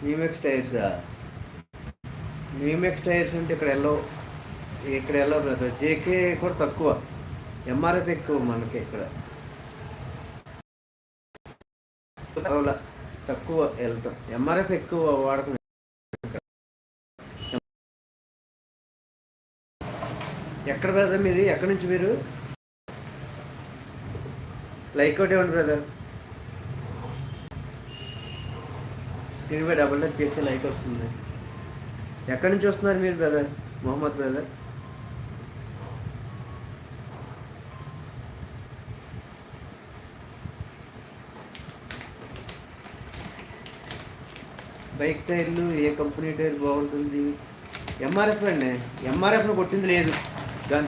న్యూమెక్స్ టైర్సా? న్యూమెక్స్ tyres అంటే ఇక్కడ ఎలా బ్రదర్. జేకే కూడా తక్కువ, ఎంఆర్ఎఫ్ ఎక్కువ మనకి ఇక్కడ. తక్కువ వెళ్తాం, ఎంఆర్ఎఫ్ ఎక్కువ వాడకం. ఎక్కడ బ్రదర్ మీది? ఎక్కడి నుంచి మీరు? లైక్ ఒకటి ఇవ్వండి బ్రదర్. స్క్రీన్ పై డబుల్ టచ్ చేస్తే లైక్ వస్తుంది. ఎక్కడి నుంచి వస్తున్నారు మీరు బ్రదర్? మొహమ్మద్ బ్రదర్. బైక్ టైర్లు ఏ కంపెనీ టైర్ బాగుంటుంది? ఎంఆర్ఎఫ్ అండి. ఎంఆర్ఎఫ్ను కొట్టింది లేదు.